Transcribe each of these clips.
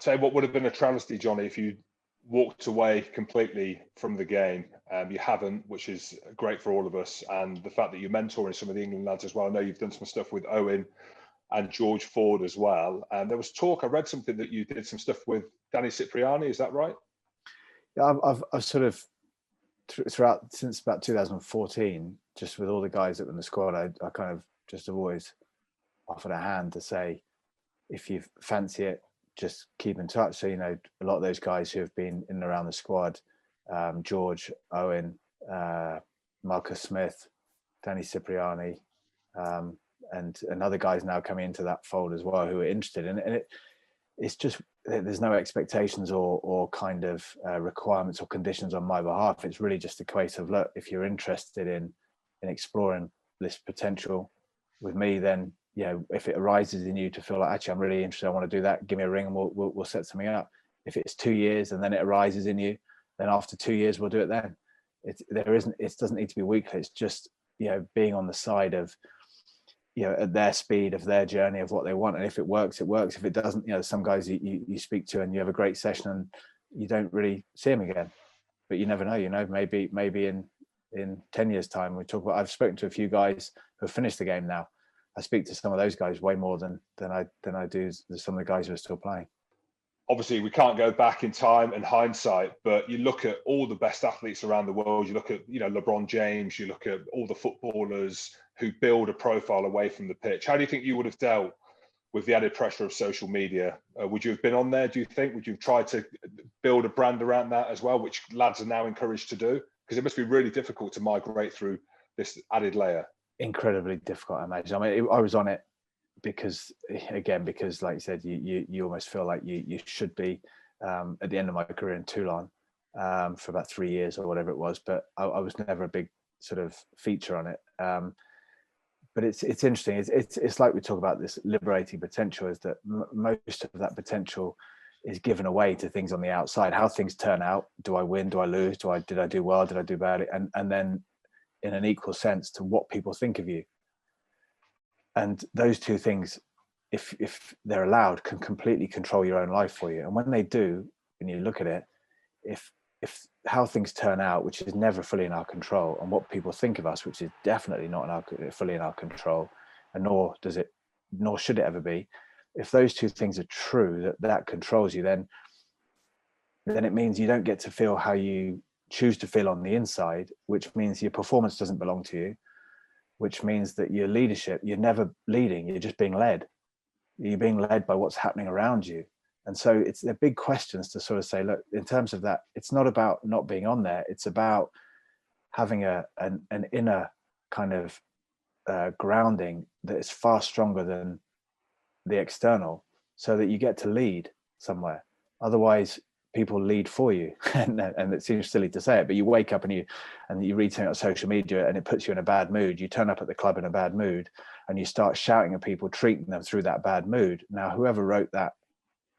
tell you what would have been a travesty, Jonny, if you walked away completely from the game. You haven't, which is great for all of us. And the fact that you're mentoring some of the England lads as well. I know you've done some stuff with Owen and George Ford as well. And there was talk, I read something that you did some stuff with Danny Cipriani, is that right? Yeah, I've sort of, throughout, since about 2014, just with all the guys that were in the squad, I kind of just have always offered a hand to say, if you fancy it, just keep in touch. So, you know, a lot of those guys who have been in and around the squad, George, Owen, Marcus Smith, Danny Cipriani, and other guys now coming into that fold as well who are interested in it. And it's just, there's no expectations or kind of requirements or conditions on my behalf. It's really just a case of, look, if you're interested in exploring this potential with me, then, you know, if it arises in you to feel like, actually, I'm really interested, I want to do that, give me a ring and we'll set something up. If it's 2 years and then it arises in you, then after 2 years, we'll do it then. It doesn't need to be weekly. It's just, you know, being on the side of, you know, at their speed of their journey of what they want. And if it works, it works. If it doesn't, you know, some guys you speak to and you have a great session and you don't really see them again, but you never know, you know, maybe in 10 years time, I've spoken to a few guys who have finished the game now. I speak to some of those guys way more than I do some of the guys who are still playing. Obviously, we can't go back in time and hindsight, but you look at all the best athletes around the world. You look at, you know, LeBron James. You look at all the footballers who build a profile away from the pitch. How do you think you would have dealt with the added pressure of social media? Would you have been on there, do you think? Would you have tried to build a brand around that as well, which lads are now encouraged to do? Because it must be really difficult to migrate through this added layer. Incredibly difficult, I imagine. I mean, I was on it because like you said, you almost feel like you should be. At the end of my career in Toulon, for about 3 years or whatever it was, but I was never a big sort of feature on it. But it's interesting. It's like we talk about this liberating potential, is that most of that potential is given away to things on the outside. How things turn out, do I win, do I lose, did I do well, did I do badly, and then in an equal sense to what people think of you. And those two things, if they're allowed, can completely control your own life for you. And when they do, when you look at it, if how things turn out, which is never fully in our control, and what people think of us, which is definitely not fully in our control, and nor should it ever be, if those two things are true, that controls you, then it means you don't get to feel how you choose to feel on the inside, which means your performance doesn't belong to you, which means that your leadership, you're never leading, you're just being led. You're being led by what's happening around you. And so they're big questions to sort of say, look, in terms of that, it's not about not being on there. It's about having an inner kind of grounding that is far stronger than the external, so that you get to lead somewhere. Otherwise, people lead for you. and it seems silly to say it, but you wake up and you read something on social media and it puts you in a bad mood. You turn up at the club in a bad mood and you start shouting at people, treating them through that bad mood. Now, whoever wrote that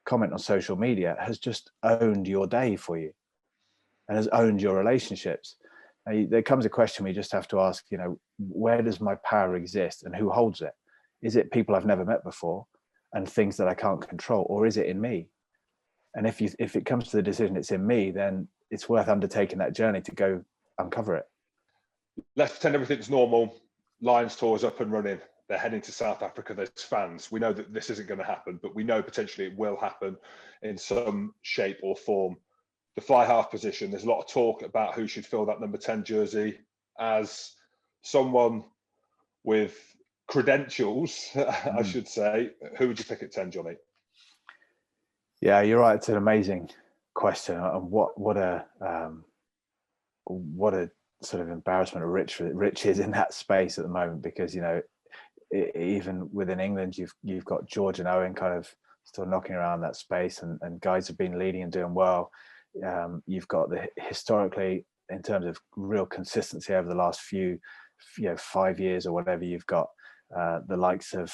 comment on social media has just owned your day for you and has owned your relationships. Now, there comes a question we just have to ask, you know, where does my power exist and who holds it? Is it people I've never met before and things that I can't control, or is it in me? And if it comes to the decision it's in me, then it's worth undertaking that journey to go uncover it. Let's pretend everything's normal. Lions tour's up and running. They're heading to South Africa. There's fans. We know that this isn't going to happen, but we know potentially it will happen in some shape or form. The fly half position, there's a lot of talk about who should fill that number 10 jersey. As someone with credentials, I should say, who would you pick at 10, Jonny? Yeah, you're right. It's an amazing question, and what a sort of embarrassment of Rich is in that space at the moment, because, you know, even within England, you've got George and Owen kind of still knocking around that space, and guys have been leading and doing well. You've got historically, in terms of real consistency over the last few, 5 years or whatever, you've got the likes of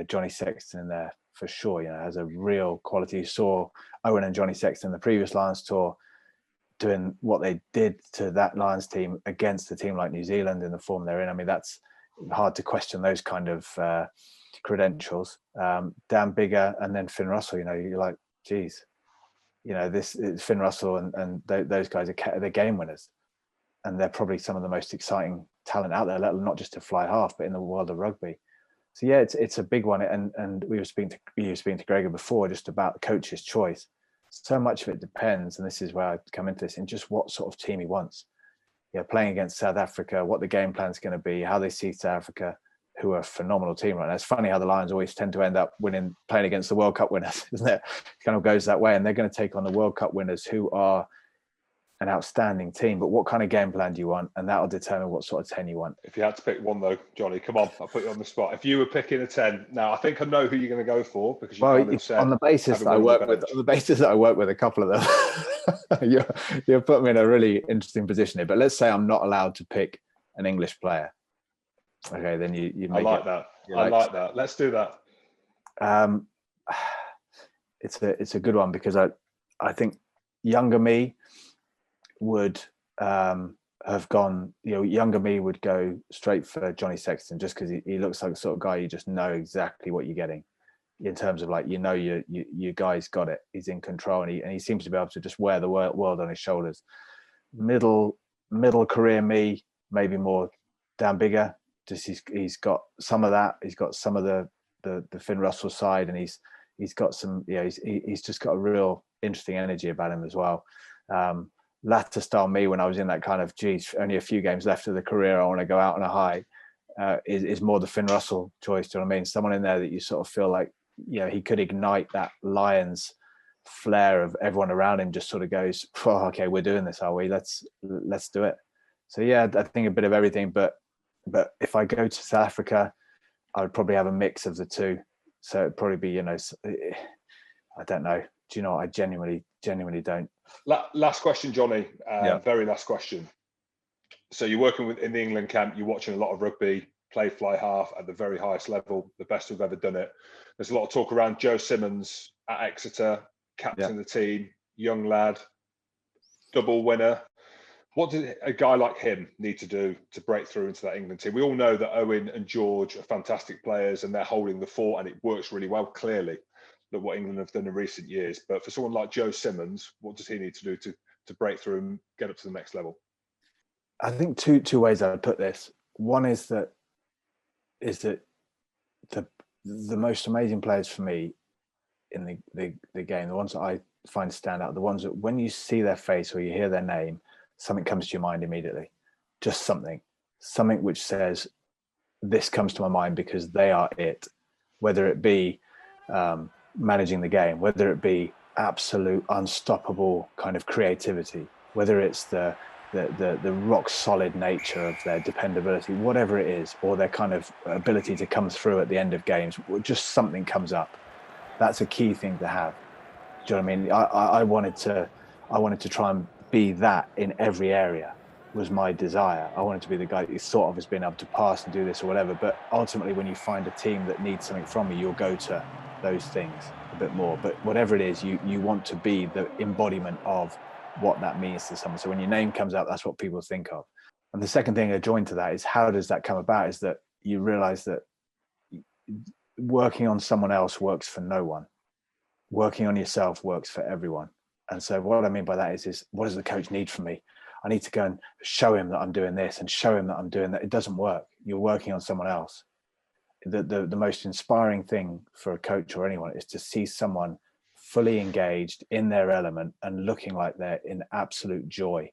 Johnny Sexton in there for sure. You know, has a real quality. You saw Owen and Johnny Sexton the previous Lions tour doing what they did to that Lions team against a team like New Zealand in the form they're in. I mean, that's hard to question those kind of credentials. Dan Biggar and then Finn Russell. You know, you're like, geez, this Finn Russell and those guys they're game winners, and they're probably some of the most exciting talent out there, let alone not just to fly half, but in the world of rugby. So yeah, it's a big one. And we were speaking to Gregor before just about the coach's choice. So much of it depends, and this is where I come into this, in just what sort of team he wants. Playing against South Africa, what the game plan is going to be, how they see South Africa, who are a phenomenal team right now. It's funny how the Lions always tend to end up playing against the World Cup winners, isn't it? It kind of goes that way, and they're going to take on the World Cup winners, who are an outstanding team. But what kind of game plan do you want? And that'll determine what sort of 10 you want. If you had to pick one though, Jonny, come on, I'll put you on the spot. If you were picking a 10, now I think I know who you're going to go for, because you kind of said on the basis that I work with a couple of them, you're putting me in a really interesting position here. But let's say I'm not allowed to pick an English player. Okay, then you make I like that. I like that. Let's do that. It's a good one, because I think younger me would have gone. Younger me would go straight for Johnny Sexton, just because he looks like the sort of guy you just know exactly what you're getting, in terms of your guy's got it. He's in control, and he seems to be able to just wear the world on his shoulders. Middle career me, maybe more Dan Bigger. Just he's got some of that. He's got some of the Finn Russell side, and he's got some. He's just got a real interesting energy about him as well. Latter style me, when I was in that kind of, only a few games left of the career, I want to go out on a high, is more the Finn Russell choice. Do you know what I mean? Someone in there that you sort of feel like, he could ignite that Lions flair of everyone around him. Just sort of goes, oh, okay, we're doing this, are we? Let's do it. So yeah, I think a bit of everything, but if I go to South Africa, I would probably have a mix of the two. So it'd probably be, I don't know. Do you know what? I genuinely don't. Last question, Jonny. Very last question. So you're working in the England camp. You're watching a lot of rugby, play fly half at the very highest level, the best who've ever done it. There's a lot of talk around Joe Simmons at Exeter, captain of the team, young lad, double winner. What did a guy like him need to do to break through into that England team? We all know that Owen and George are fantastic players, and they're holding the fort, and it works really well, clearly, at what England have done in recent years. But for someone like Joe Simmons, what does he need to do to break through and get up to the next level? I think two ways I would put this. One is that the most amazing players for me in the game, the ones that I find stand out, the ones that when you see their face or you hear their name, something comes to your mind immediately. Just something which says, this comes to my mind because they are it. Whether it be managing the game, whether it be absolute unstoppable kind of creativity, whether it's the rock solid nature of their dependability, whatever it is, or their kind of ability to come through at the end of games, just something comes up. That's a key thing to have. Do you know what I mean? I wanted to try and be that in every area, was my desire. I wanted to be the guy that you thought of as being able to pass and do this or whatever. But ultimately, when you find a team that needs something from you, you'll go to those things a bit more. But whatever it is, you want to be the embodiment of what that means to someone. So when your name comes out, that's what people think of. And the second thing adjoined to that is, how does that come about? Is that you realize that working on someone else works for no one. Working on yourself works for everyone. And so what I mean by that is what does the coach need from me? I need to go and show him that I'm doing this and show him that I'm doing that. It doesn't work. You're working on someone else. The most inspiring thing for a coach or anyone is to see someone fully engaged in their element and looking like they're in absolute joy.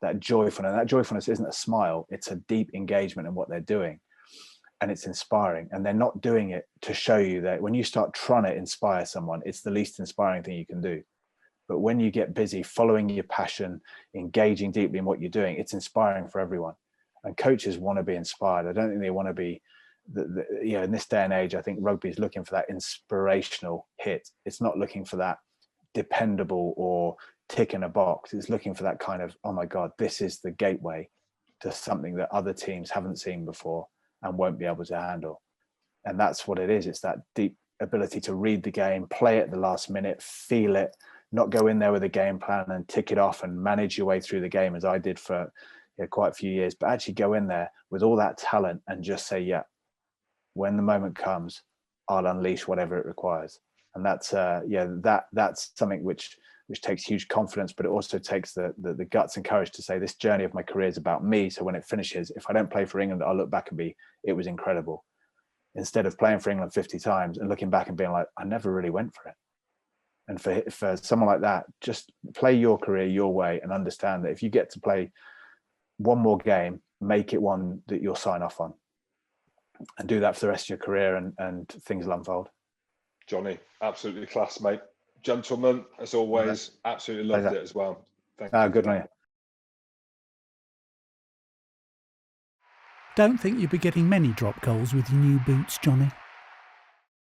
That joyfulness isn't a smile. It's a deep engagement in what they're doing. And it's inspiring. And they're not doing it to show you that. When you start trying to inspire someone, it's the least inspiring thing you can do. But when you get busy following your passion, engaging deeply in what you're doing, it's inspiring for everyone. And coaches want to be inspired. I don't think they want to be, in this day and age, I think rugby is looking for that inspirational hit. It's not looking for that dependable or tick in a box. It's looking for that kind of, oh my God, this is the gateway to something that other teams haven't seen before and won't be able to handle. And that's what it is. It's that deep ability to read the game, play it at the last minute, feel it, not go in there with a game plan and tick it off and manage your way through the game as I did for quite a few years, but actually go in there with all that talent and just say, yeah, when the moment comes, I'll unleash whatever it requires. And that's that's something which takes huge confidence, but it also takes the guts and courage to say, this journey of my career is about me. So when it finishes, if I don't play for England, I'll look back and be, it was incredible. Instead of playing for England 50 times and looking back and being like, I never really went for it. And for someone like that, just play your career your way and understand that if you get to play one more game, make it one that you'll sign off on, and do that for the rest of your career, and things will unfold. Jonny, absolutely class, mate. Gentlemen, as always, absolutely loved it as well. Thank you. Good on you. Don't think you'll be getting many drop goals with your new boots, Jonny.